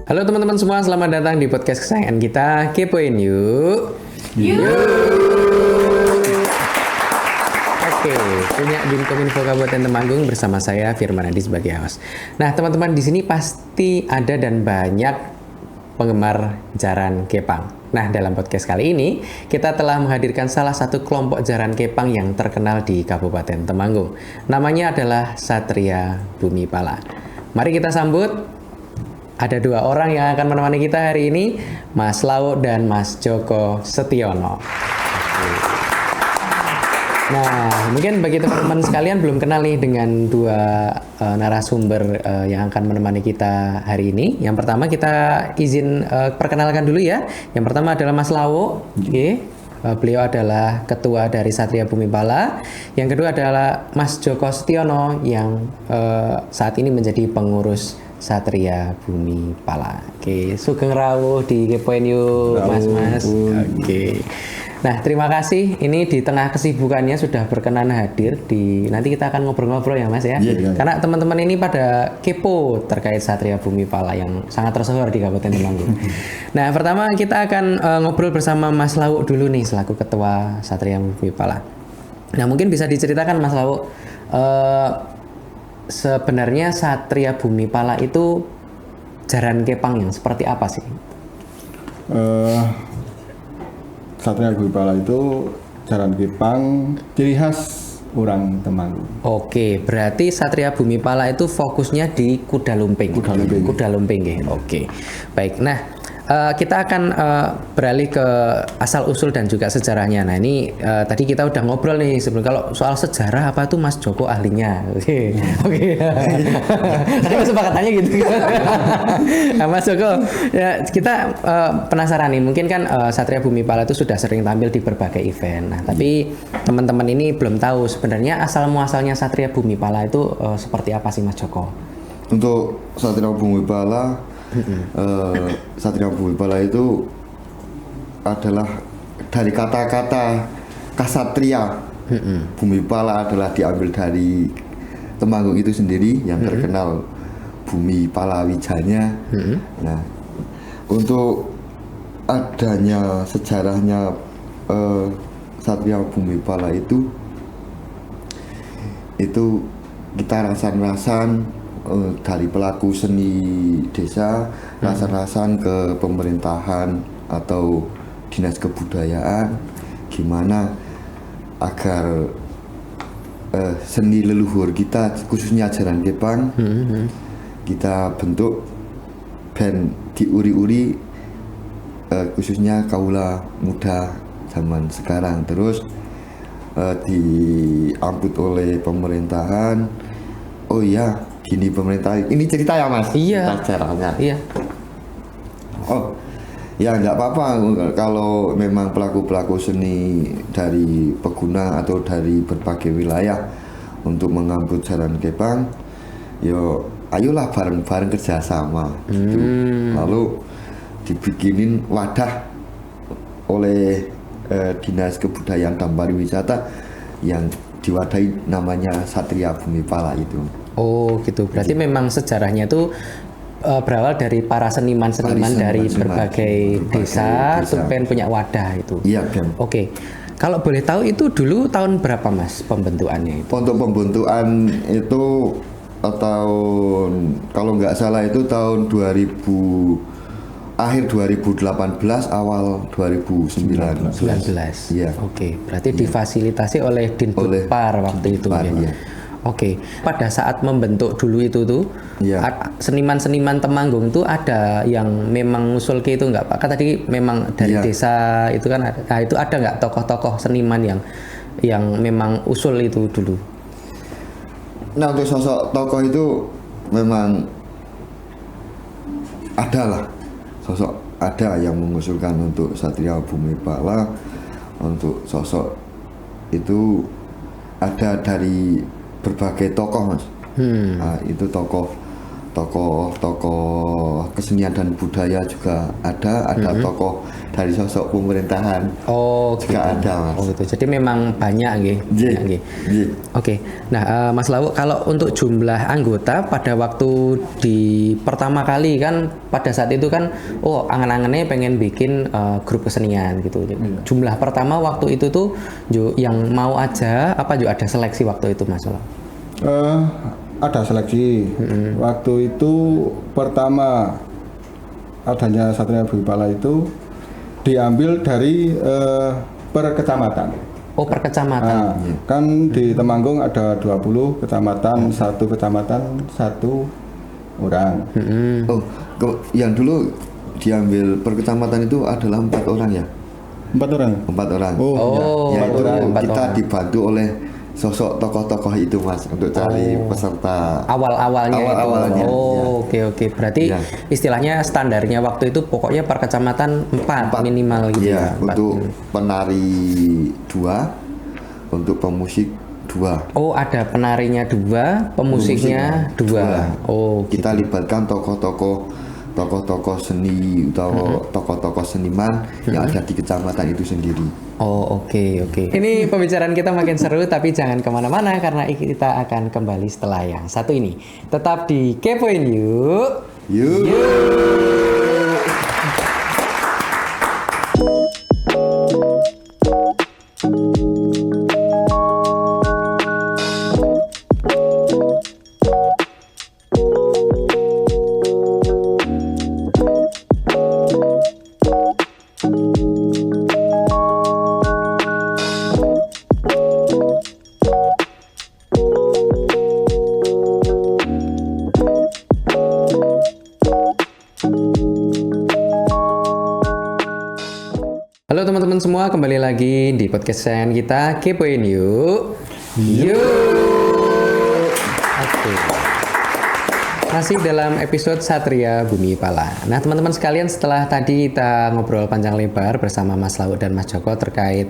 Halo teman-teman semua, selamat datang di podcast kesayangan kita, Kepoin Yuk. Oke, punya Dinkominfo Kabupaten Temanggung bersama saya Firman Adi sebagai host. Nah, teman-teman di sini pasti ada dan banyak penggemar jaran kepang. Nah, dalam podcast kali ini kita telah menghadirkan salah satu kelompok jaran kepang yang terkenal di Kabupaten Temanggung. Namanya adalah Satria Bumi Pala. Mari kita sambut. Ada dua orang yang akan menemani kita hari ini, Mas Lau dan Mas Joko Setiono. Nah, mungkin bagi teman-teman sekalian belum kenal nih dengan dua narasumber yang akan menemani kita hari ini. Yang pertama kita izin perkenalkan dulu ya. Yang pertama adalah Mas Lau. Oke. Beliau adalah ketua dari Satria Bumi Pala. Yang kedua adalah Mas Joko Setiono yang saat ini menjadi pengurus Satria Bumi Pala. Oke, sugeng rawuh di Kepoin Yuk, Mas. Oke. Nah, terima kasih. Ini di tengah kesibukannya sudah berkenan hadir di. Nanti kita akan ngobrol-ngobrol ya, Mas ya. Iya. Karena teman-teman ini pada kepo terkait Satria Bumi Pala yang sangat tersohor di Kabupaten Temanggung. Nah, pertama kita akan ngobrol bersama Mas Lau dulu nih selaku ketua Satria Bumi Pala. Nah, mungkin bisa diceritakan Mas Lau. Sebenarnya Satria Bumi Pala itu jaran kepang yang seperti apa sih? Satria Bumi Pala itu jaran kepang ciri khas orang Temanggung. Oke, berarti Satria Bumi Pala itu fokusnya di kuda lumping. Kuda lumping, ya. Oke, baik. Nah, kita akan beralih ke asal usul dan juga sejarahnya. Nah, ini tadi kita udah ngobrol nih sebelum kalau soal sejarah apa tuh Mas Joko ahlinya. Oke. Tadi kesepakatannya gitu. Nah, Mas Joko, ya, kita penasaran nih. Mungkin kan Satria Bumi Pala itu sudah sering tampil di berbagai event. Nah, tapi teman-teman ini belum tahu sebenarnya asal muasalnya Satria Bumi Pala itu seperti apa sih Mas Joko? Untuk Satria Bumi Pala, Satria Bumi Pala itu adalah dari kata-kata kasatria. Bumi Pala adalah diambil dari Temanggung itu sendiri yang terkenal bumi palawijanya. Nah, untuk adanya sejarahnya Satria Bumi Pala itu kita rasan-rasan dari pelaku seni desa, rasan-rasan ke pemerintahan atau dinas kebudayaan, gimana agar seni leluhur kita khususnya jaran kepang kita bentuk dan diuri-uri khususnya kaula muda zaman sekarang. Terus diamput oleh pemerintahan. Oh iya, gini pemerintah, ini cerita ya Mas? Iya. Caranya. Iya. Oh, ya nggak apa-apa kalau memang pelaku-pelaku seni dari Peguna atau dari berbagai wilayah untuk mengangkut jaran kepang, yo ayolah bareng-bareng kerjasama. Gitu. Lalu dibikinin wadah oleh Dinas Kebudayaan dan Pariwisata yang diwadahi namanya Satria Bumi Pala itu. Oh gitu, berarti memang sejarahnya itu berawal dari para seniman-seniman dari berbagai desa, tuh pengen punya wadah itu. Iya kan. Oke, kalau boleh tahu itu dulu tahun berapa Mas pembentukannya itu? Untuk pembentukan itu tahun, kalau nggak salah itu tahun 2000, akhir 2018 awal 2019. Iya. Oke, berarti difasilitasi oleh Dinputpar waktu itu ya. Iya. Oke, pada saat membentuk dulu itu tuh seniman-seniman Temanggung tuh ada yang memang ngusul ke itu nggak Pak? Kan tadi memang dari desa itu kan ada. Nah, itu ada nggak tokoh-tokoh seniman yang memang usul itu dulu? Nah, untuk sosok tokoh itu memang ada lah. Sosok ada yang mengusulkan untuk Satria Bumi Pala. Untuk sosok itu ada dari berbagai tokoh Mas. Nah, itu tokoh tokoh kesenian dan budaya juga ada tokoh dari sosok pemerintahan Oh, juga gitu. ada, Mas. Oh, gitu. Jadi memang banyak nggih. Iya, Banyak, nggih. iya. Oke. Nah, Mas Lau, kalau untuk jumlah anggota pada waktu di pertama kali kan pada saat itu kan angan-angannya pengen bikin grup kesenian gitu. Jumlah pertama waktu itu tuh yang mau aja apa juga ada seleksi waktu itu, Mas Lau? Ada seleksi. Waktu itu pertama adanya Satria Bumi Pala itu diambil dari per kecamatan. Oh, per kecamatan. Kan di Temanggung ada 20 kecamatan, satu kecamatan satu orang. Oh, yang dulu diambil per kecamatan itu adalah 4 orang ya? 4 orang. 4 orang. Oh, ya, 4 itu orang, 4 kita orang. dibantu oleh sosok tokoh-tokoh itu, Mas, untuk cari peserta. Awal-awalnya Awal-awalnya, itu. ya. Oke. Berarti Ya. istilahnya standarnya waktu itu pokoknya per kecamatan 4 minimal gitu Ya, ya. untuk penari 2, untuk pemusik 2. Oh, ada penarinya 2, pemusiknya 2. Oh, Kita libatkan tokoh-tokoh seni atau tokoh-tokoh seniman yang ada di kecamatan itu sendiri. Oh, oke. Ini pembicaraan kita makin seru, tapi jangan kemana-mana karena kita akan kembali setelah yang satu ini. Tetap di Kepoin Yuk. Yuk. Halo teman-teman semua, kembali lagi di podcast kesayangan kita, Kepoin Yuk. Oke. Masih dalam episode Satria Bumi Pala. Nah teman-teman sekalian, setelah tadi kita ngobrol panjang lebar bersama Mas Lau dan Mas Joko terkait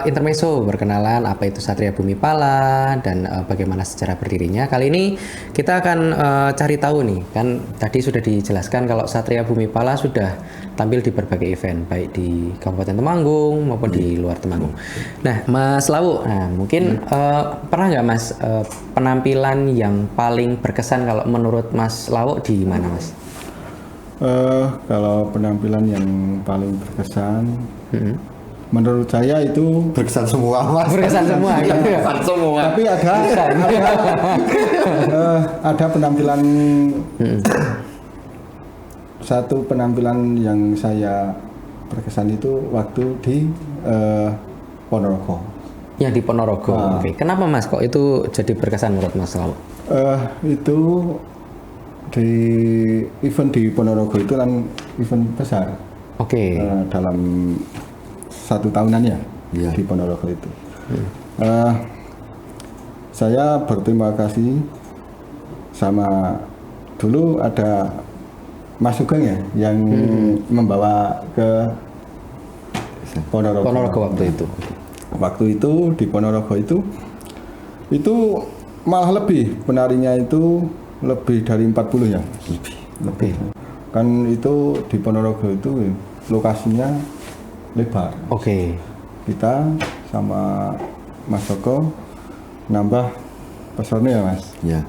intermezzo perkenalan apa itu Satria Bumi Pala dan bagaimana sejarah berdirinya. Kali ini kita akan cari tahu nih, kan tadi sudah dijelaskan kalau Satria Bumi Pala sudah tampil di berbagai event baik di Kabupaten Temanggung maupun di luar Temanggung. Nah, Mas Lau, mungkin pernah nggak Mas penampilan yang paling berkesan kalau menurut Mas Lau di mana, Mas? Kalau penampilan yang paling berkesan, menurut saya itu Berkesan semua, Mas. Berkesan semua gitu. Berkesan semua. tapi ada penampilan satu penampilan yang saya berkesan itu waktu di Ponorogo. Yang di Ponorogo. Oke. Kenapa Mas kok itu jadi berkesan menurut Mas Lau? Itu di event di Ponorogo itu kan event besar. Oke. Dalam 1 tahunan ya Iya. di Ponorogo itu. Saya berterima kasih sama dulu ada Mas Sugeng ya yang membawa ke Ponorogo. Ponorogo waktu itu. Waktu itu di Ponorogo itu malah lebih penarinya itu lebih dari 40 ya. Lebih. Kan itu di Ponorogo itu lokasinya lebar. Oke. Kita sama Mas Joko nambah personil ya Mas. Ya.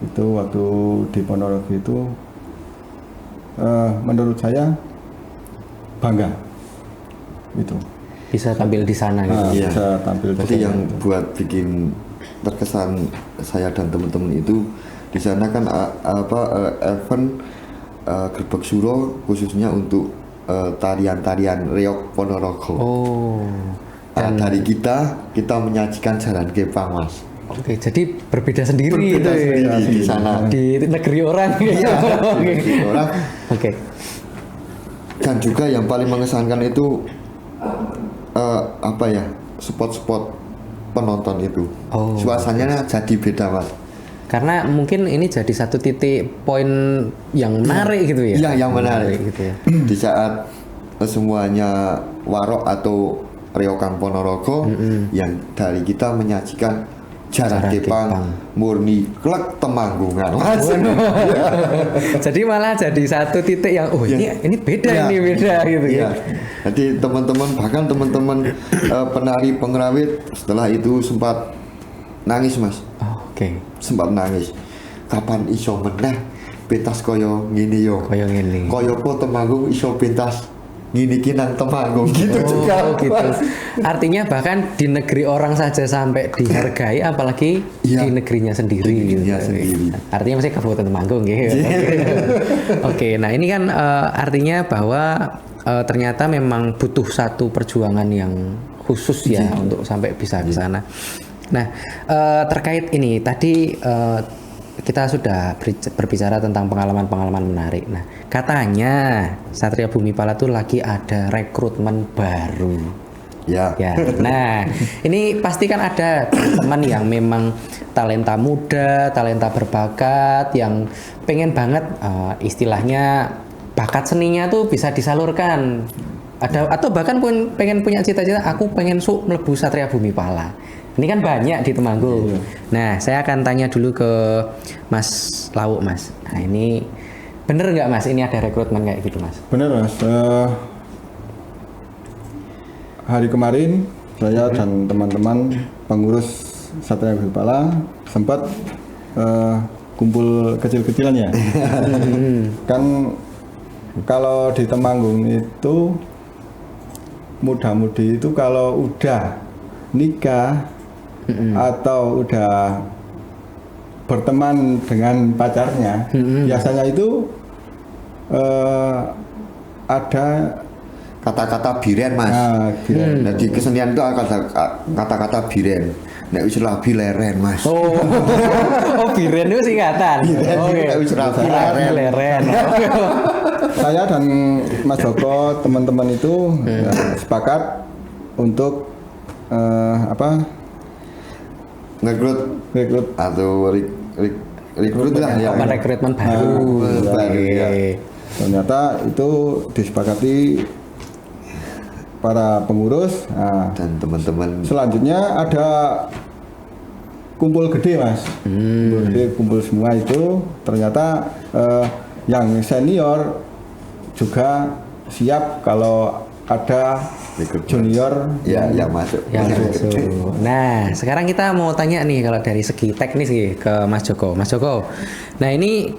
Itu waktu di Ponorogo itu menurut saya bangga itu. Bisa tampil di sana gitu. Iya. Bisa tampil di Jadi sana. yang buat bikin terkesan saya dan teman-teman itu di sana kan event Gerbek Suro khususnya untuk tarian-tarian reog Ponorogo. Oh. Dari kita menyajikan jalan kepang, Mas. Oke, jadi berbeda sendiri Berbeda itu ya. sendiri di sana. Di negeri orang gitu. Iya, Oke. di orang. Oke. Dan juga yang paling mengesankan itu spot-spot penonton itu. Oh. Suasananya jadi beda, Mas. Karena mungkin ini jadi satu titik poin yang menarik gitu ya. Iya, yang menarik. gitu ya. Di saat semuanya warok atau reokan Ponorogo yang dari kita menyajikan Jaran Kepang murni klek Temanggungan. Jadi malah jadi satu titik yang ini beda ini beda gitu ya. Jadi teman-teman bahkan teman-teman penari pengrawit setelah itu sempat nangis Mas. Oke. Sempat nangis. Kapan iso meneh pentas koyo ngene yo. Koyo ngene. Koyo po Temanggung iso pentas ngene iki nang Temanggung gitu juga. Gitu. Artinya bahkan di negeri orang saja sampai dihargai apalagi di negerinya sendiri gitu. Artinya masih Kabupaten Temanggung gitu. Oke, nah ini kan artinya bahwa ternyata memang butuh satu perjuangan yang khusus ya untuk sampai bisa ke sana. Nah, terkait ini tadi kita sudah berbicara tentang pengalaman-pengalaman menarik. Nah, katanya Satria Bumi Pala tuh lagi ada rekrutmen baru. Ya. Nah, ini pasti kan ada teman yang memang talenta muda, talenta berbakat, yang pengen banget istilahnya bakat seninya tuh bisa disalurkan. Atau bahkan pengen punya cita-cita, aku pengen mlebu Satria Bumi Pala. Ini kan banyak di Temanggung. Nah, saya akan tanya dulu ke Mas Lauk, Mas. Nah, ini bener nggak Mas? Ini ada rekrutmen kayak gitu, Mas? Bener Mas. Hari kemarin saya dan teman-teman pengurus Satria Bumi Pala sempat kumpul kecil-kecilan ya. Kan kalau di Temanggung itu muda-mudi itu kalau udah nikah atau udah berteman dengan pacarnya, biasanya itu ada kata-kata biren Mas. Biren. Jadi kesenian itu kata-kata biren. Nek wis rabi leren Mas. Biren itu singkatan. Nek wis rabi leren. Saya dan Mas Joko teman-teman itu sepakat untuk rekrut atau rekrut lah ya. Rekrutmen baru. Ya. Ternyata itu disepakati para pengurus dan teman-teman. Selanjutnya ada kumpul gede Mas. Kumpul gede, kumpul semua itu ternyata yang senior juga siap kalau ada junior yang masuk. Nah, sekarang kita mau tanya nih kalau dari segi teknis nih ke Mas Joko. Mas Joko, nah ini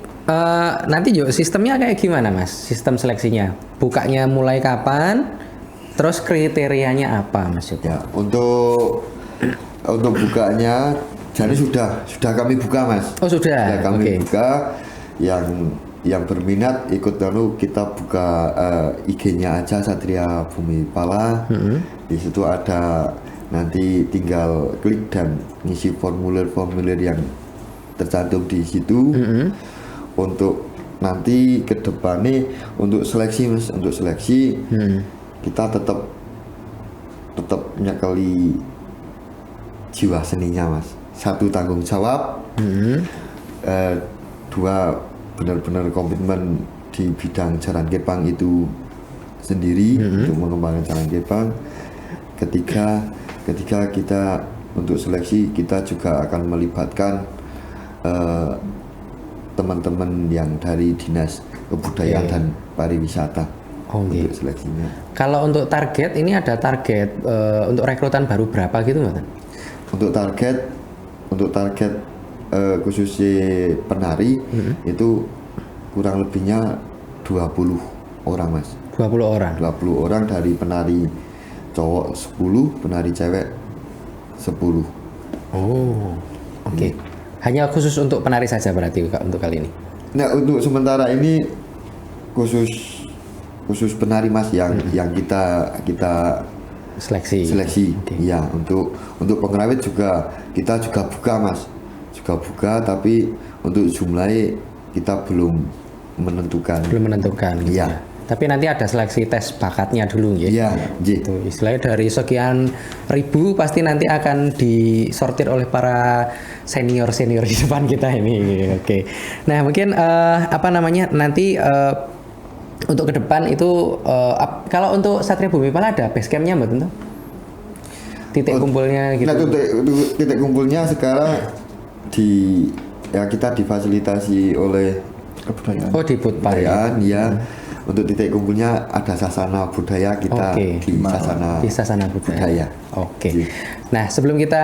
nanti juga sistemnya kayak gimana Mas? Sistem seleksinya, bukanya mulai kapan? Terus kriterianya apa Mas Joko? Ya, untuk bukanya, jadi sudah kami buka Mas. Oh sudah. Kami buka yang berminat ikut lalu kita buka IG-nya aja Satria Bumi Pala. Di situ ada nanti tinggal klik dan ngisi formulir-formulir yang tercantum di situ. Untuk nanti ke depannya untuk seleksi Mas, untuk seleksi kita tetap nyekali jiwa seninya Mas. Satu tanggung jawab, dua benar-benar komitmen di bidang jaran kepang itu sendiri untuk mengembangkan jaran kepang. Ketika kita untuk seleksi kita juga akan melibatkan teman-teman yang dari Dinas Kebudayaan dan Pariwisata untuk seleksinya. Kalau untuk target ini ada target untuk rekrutan baru berapa gitu Mas? Untuk target khususnya penari itu kurang lebihnya 20 orang Mas. 20 orang. 20 orang dari penari cowok 10, penari cewek 10. Oh. Oke. Hanya khusus untuk penari saja berarti untuk kali ini. Nah, untuk sementara ini khusus penari Mas yang kita seleksi. Ya, untuk pengrawit juga kita juga buka Mas. Buka tapi untuk jumlahnya kita belum menentukan. Gitu. Ya. Tapi nanti ada seleksi tes bakatnya dulu ya. Iya, gitu. Istilahnya dari sekian ribu pasti nanti akan disortir oleh para senior di depan kita ini. Oke. Nah, mungkin nanti untuk ke depan itu kalau untuk Satria Bumi Pala ada base camp-nya Mbak tentu? titik kumpulnya gitu. Nah, titik kumpulnya sekarang kita difasilitasi oleh Kebudayaan. Oh, di Budpar kebudayaan ya. Untuk titik kumpulnya ada sasana budaya kita Oke. di Di Sasana Budaya. budaya. Oke. Iya. Nah, sebelum kita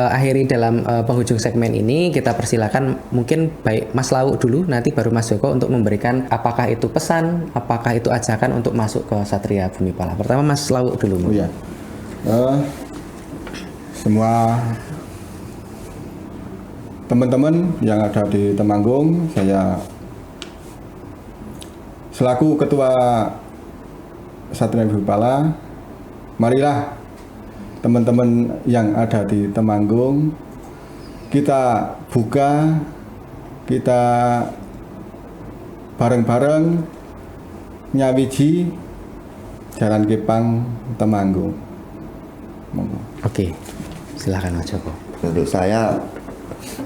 akhiri dalam penghujung segmen ini, kita persilakan mungkin baik Mas Lau dulu, nanti baru Mas Joko untuk memberikan apakah itu pesan, apakah itu ajakan untuk masuk ke Satria Bumi Pala. Pertama Mas Lau dulu. Oh ya. Semua teman-teman yang ada di Temanggung, saya selaku Ketua Satria Bumi Pala, marilah teman-teman yang ada di Temanggung, kita buka, kita bareng-bareng nyawiji Jalan Kepang Temanggung. Monggo. Oke. Silakan Mas Joko. Untuk saya,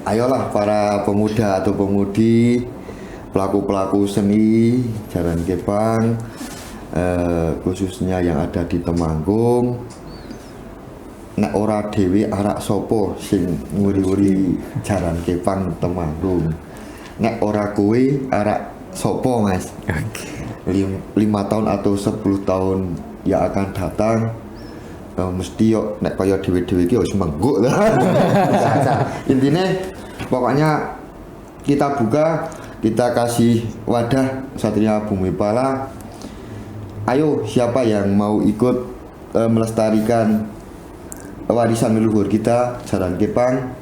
ayolah para pemuda atau pemudi, pelaku-pelaku seni Jalan Kepang, khususnya yang ada di Temanggung. Nek ora dhewe arak sopo sing nguri-uri Jalan Kepang Temanggung. Nek ora kowe arak sopo Mas? 5 tahun atau 10 tahun yang akan datang, mesti yo nek kaya dhewe-dhewe iki wis mengguk lah. Intinya pokoknya kita buka, kita kasih wadah Satria Bumi Pala. Ayo siapa yang mau ikut melestarikan warisan leluhur kita Jalan Kepang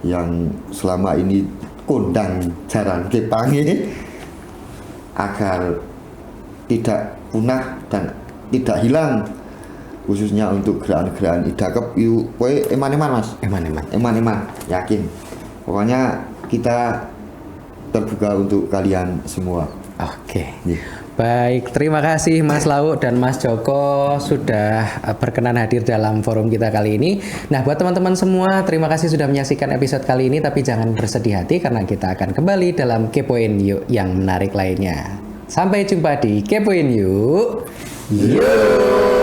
yang selama ini kondang Jalan Kepang ini agar tidak punah dan tidak hilang, khususnya untuk gerakan-gerakan idakep. Yuk, kowe eman-eman Mas. Eman-eman, yakin. Pokoknya kita terbuka untuk kalian semua. Oke. Yeah. Baik, terima kasih Mas Lau dan Mas Joko sudah berkenan hadir dalam forum kita kali ini. Nah, buat teman-teman semua, terima kasih sudah menyaksikan episode kali ini, tapi jangan bersedih hati karena kita akan kembali dalam Kepoin Yuk yang menarik lainnya. Sampai jumpa di Kepoin Yuk. Yuk.